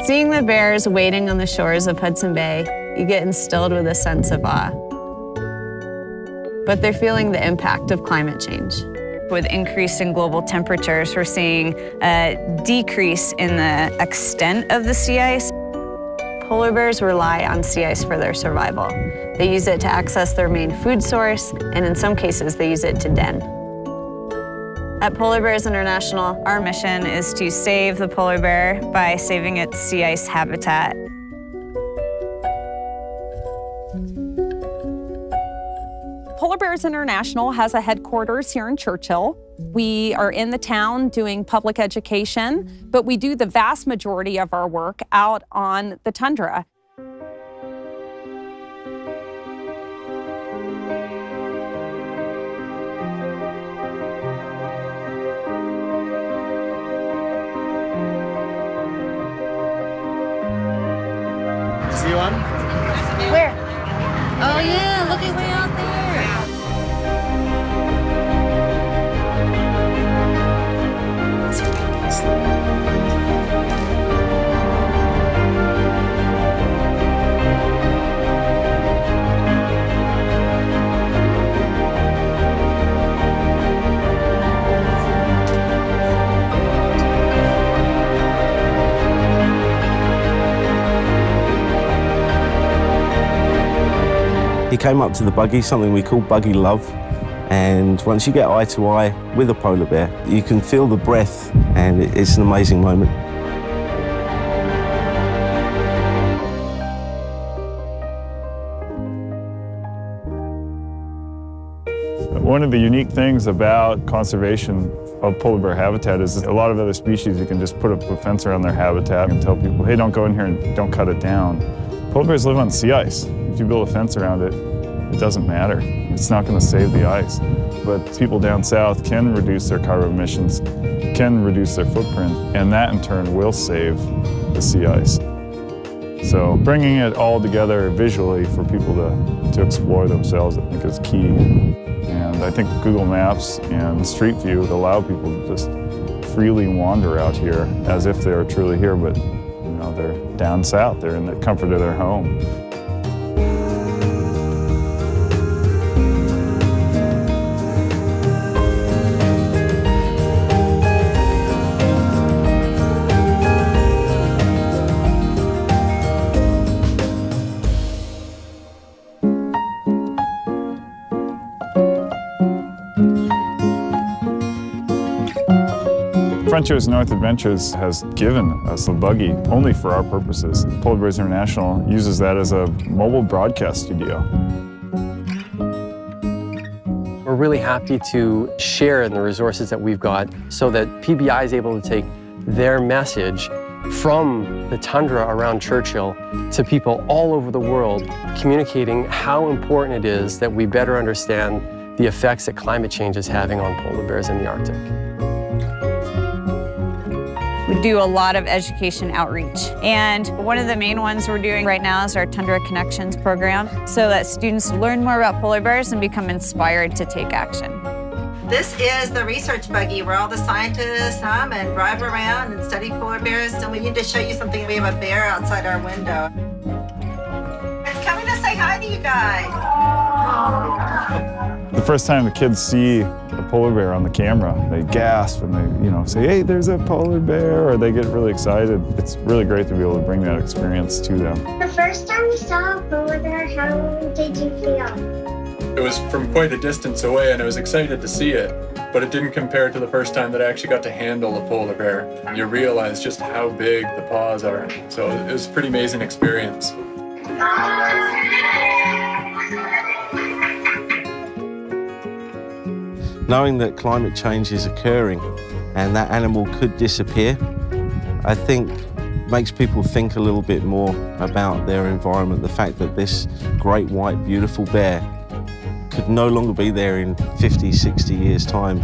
Seeing the bears waiting on the shores of Hudson Bay, you get instilled with a sense of awe. But they're feeling the impact of climate change. With increasing global temperatures, we're seeing a decrease in the extent of the sea ice. Polar bears rely on sea ice for their survival. They use it to access their main food source, and in some cases, they use it to den. At Polar Bears International, our mission is to save the polar bear by saving its sea ice habitat. Polar Bears International has a headquarters here in Churchill. We are in the town doing public education, but we do the vast majority of our work out on the tundra. See one? Where? Oh yeah, look at way out there. He came up to the buggy, something we call buggy love, and once you get eye to eye with a polar bear, you can feel the breath, and it's an amazing moment. One of the unique things about conservation of polar bear habitat is a lot of other species, you can just put up a fence around their habitat and tell people, hey, don't go in here and don't cut it down. Polar bears live on sea ice. If you build a fence around it, it doesn't matter. It's not going to save the ice. But people down south can reduce their carbon emissions, can reduce their footprint, and that in turn will save the sea ice. So bringing it all together visually for people to explore themselves, I think is key. And I think Google Maps and Street View allow people to just freely wander out here as if they are truly here, but they're down south, they're in the comfort of their home. Frontiers North Adventures has given us a buggy only for our purposes. Polar Bears International uses that as a mobile broadcast studio. We're really happy to share in the resources that we've got so that PBI is able to take their message from the tundra around Churchill to people all over the world, communicating how important it is that we better understand the effects that climate change is having on polar bears in the Arctic. We do a lot of education outreach. And one of the main ones we're doing right now is our Tundra Connections program, so that students learn more about polar bears and become inspired to take action. This is the research buggy where all the scientists come and drive around and study polar bears. And we need to show you something. We have a bear outside our window. It's coming to say hi to you guys. The first time the kids see a polar bear on the camera, they gasp and they, say, hey, there's a polar bear, or they get really excited. It's really great to be able to bring that experience to them. The first time you saw a polar bear, how did you feel? It was from quite a distance away, and I was excited to see it, but it didn't compare to the first time that I actually got to handle a polar bear. You realize just how big the paws are. So it was a pretty amazing experience. Knowing that climate change is occurring and that animal could disappear, I think makes people think a little bit more about their environment. The fact that this great white beautiful bear could no longer be there in 50, 60 years' time.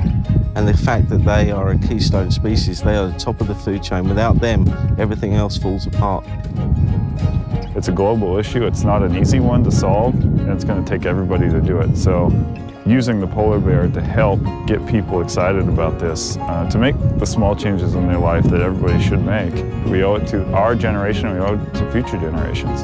And the fact that they are a keystone species, they are the top of the food chain. Without them, everything else falls apart. It's a global issue. It's not an easy one to solve, and it's going to take everybody to do it. So using the polar bear to help get people excited about this, to make the small changes in their life that everybody should make. We owe it to our generation, and we owe it to future generations.